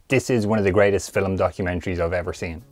This is one of the greatest film documentaries I've ever seen.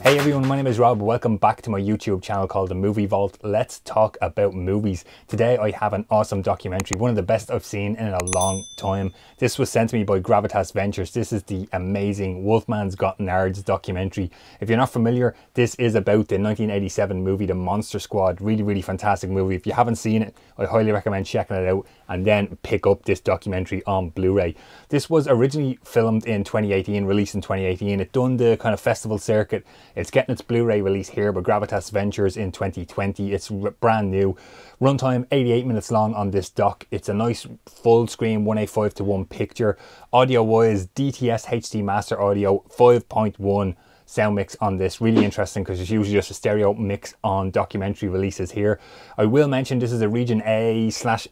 Hey everyone, my name is Rob. Welcome back to my YouTube channel called The Movie Vault. Let's talk about movies. Today I have an awesome documentary, one of the best I've seen in a long time. This was sent to me by Gravitas Ventures. This is the amazing Wolfman's Got Nards documentary. If you're not familiar, this is about the 1987 movie The Monster Squad. Really fantastic movie. If you haven't seen it, I highly recommend checking it out and then pick up this documentary on Blu-ray. This was originally filmed in 2018, released in 2018. It done the kind of festival circuit. It's getting its Blu-ray release here by Gravitas Ventures in 2020. It's brand new. Runtime 88 minutes long on this doc. It's a nice full screen 1:5:1 picture. Audio wise, DTS HD Master Audio 5.1 sound mix on this. Really interesting because it's usually just a stereo mix on documentary releases here. I will mention this is a region A/NTSC/US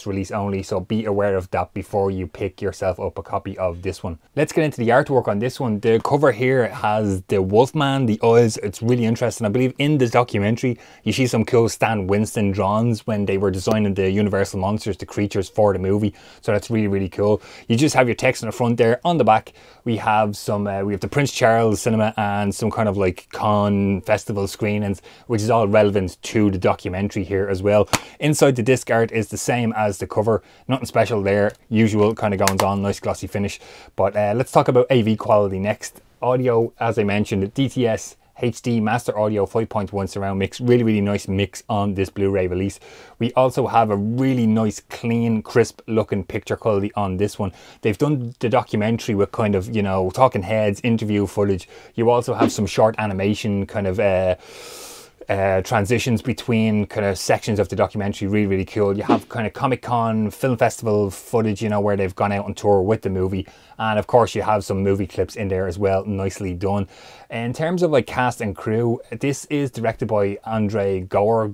release only, so be aware of that before you pick yourself up a copy of this one. Let's get into the artwork on this one. The cover here has the Wolfman, the eyes. It's really interesting. I believe in the documentary you see some cool Stan Winston drawings when they were designing the Universal monsters, the creatures for the movie, so that's really cool. You just have your text on the front there. On the back we have some we have the Prince Charles Cinema and some kind of like con festival screenings, which is all relevant to the documentary here as well. Inside, the disc art is the same as the cover, nothing special there, usual kind of goings on, nice glossy finish. But let's talk about AV quality next. Audio, as I mentioned, DTS HD Master Audio 5.1 surround mix. Really nice mix on this Blu-ray release. We also have a really nice, clean, crisp looking picture quality on this one. They've done the documentary with kind of, you know, talking heads, interview footage. You also have some short animation kind of transitions between kind of sections of the documentary. Really cool. You have kind of Comic-Con film festival footage, you know, where they've gone out on tour with the movie, and of course you have some movie clips in there as well. Nicely done. In terms of like cast and crew, this is directed by Andre Gower.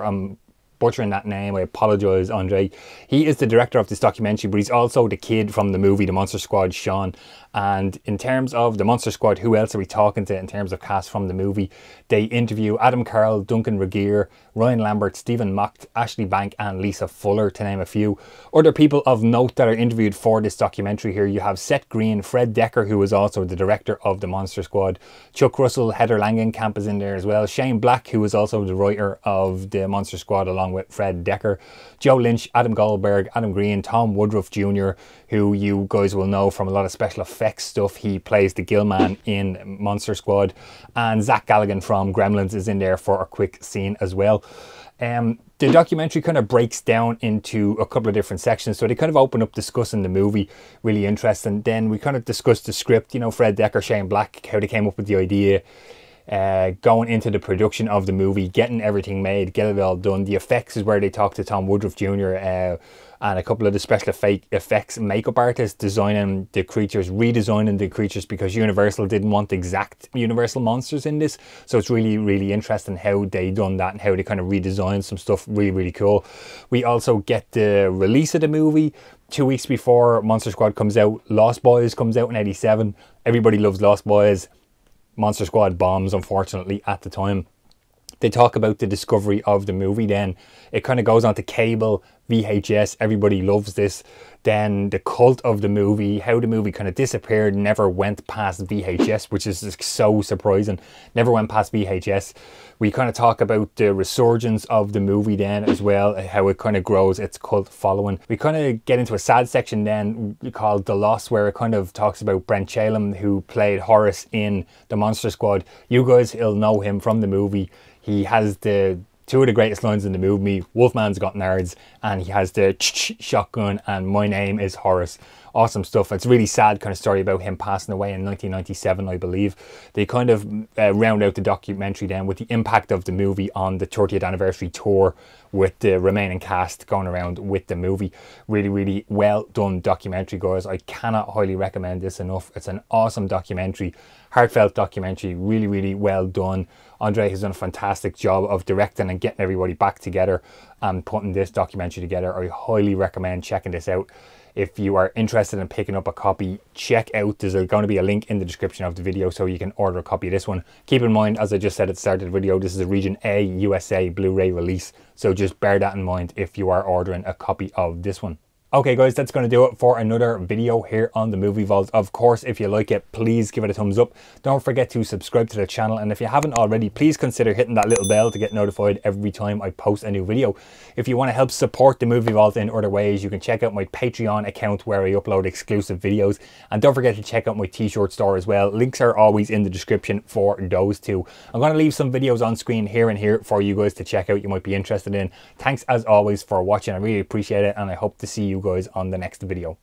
I'm butchering that name, I apologize, Andre. He is the director of this documentary, but he's also the kid from the movie The Monster Squad, Sean. And in terms of The Monster Squad, who else are we talking to in terms of cast from the movie? They interview Adam Carroll, Duncan Regeer, Ryan Lambert, Stephen Macht, Ashley Bank and Lisa Fuller, to name a few. Other people of note that are interviewed for this documentary here, you have Seth Green, Fred Decker, who is also the director of The Monster Squad, Chuck Russell, Heather Langenkamp is in there as well, Shane Black, who is also the writer of The Monster Squad along with Fred Decker, Joe Lynch, Adam Goldberg, Adam Green, Tom Woodruff Jr., who you guys will know from a lot of special effects stuff. He plays the Gillman in Monster Squad, and Zach Galligan from Gremlins is in there for a quick scene as well. The documentary kind of breaks down into a couple of different sections, so they kind of open up discussing the movie, really interesting. Then we kind of discuss the script, you know, Fred Decker, Shane Black, how they came up with the idea, going into the production of the movie, getting everything made, get it all done. The effects is where they talk to Tom Woodruff Jr. And a couple of the special effects makeup artists designing the creatures, redesigning the creatures, because Universal didn't want exact Universal monsters in this. So it's really interesting how they done that and how they kind of redesigned some stuff. Really cool. We also get the release of the movie 2 weeks before Monster Squad comes out. Lost Boys comes out in '87. Everybody loves Lost Boys. Monster Squad bombs, unfortunately, at the time. They talk about the discovery of the movie, then it kind of goes on to cable, VHS, everybody loves this. Then the cult of the movie, how the movie kind of disappeared, never went past VHS, which is so surprising. Never went past VHS. We kind of talk about the resurgence of the movie then as well, how it kind of grows its cult following. We kind of get into a sad section then called The Loss, where it kind of talks about Brent Chalem, who played Horace in The Monster Squad. You guys will know him from the movie. He has the two of the greatest lines in the movie, Wolfman's Got Nards, and he has the shotgun and my name is Horace. Awesome stuff. It's a really sad kind of story about him passing away in 1997, I believe. They kind of round out the documentary then with the impact of the movie on the 30th anniversary tour, with the remaining cast going around with the movie. Really well done documentary, guys. I cannot highly recommend this enough. It's an awesome documentary, heartfelt documentary, really well done. Andre has done a fantastic job of directing and getting everybody back together and putting this documentary together. I highly recommend checking this out. if you are interested in picking up a copy, check out, there's going to be a link in the description of the video so you can order a copy of this one. Keep in mind, as I just said at the start of the video, this is a Region A USA Blu-ray release, so just bear that in mind if you are ordering a copy of this one. Okay guys, that's going to do it for another video here on the Movie Vault. Of course, if you like it, please give it a thumbs up. Don't forget to subscribe to the channel, and if you haven't already, please consider hitting that little bell to get notified every time I post a new video. If you want to help support the Movie Vault in other ways, you can check out my Patreon account where I upload exclusive videos, and don't forget to check out my t-shirt store as well. Links are always in the description for those two. I'm going to leave some videos on screen here and here for you guys to check out, you might be interested in. Thanks as always for watching, I really appreciate it, and I hope to see you guys on the next video.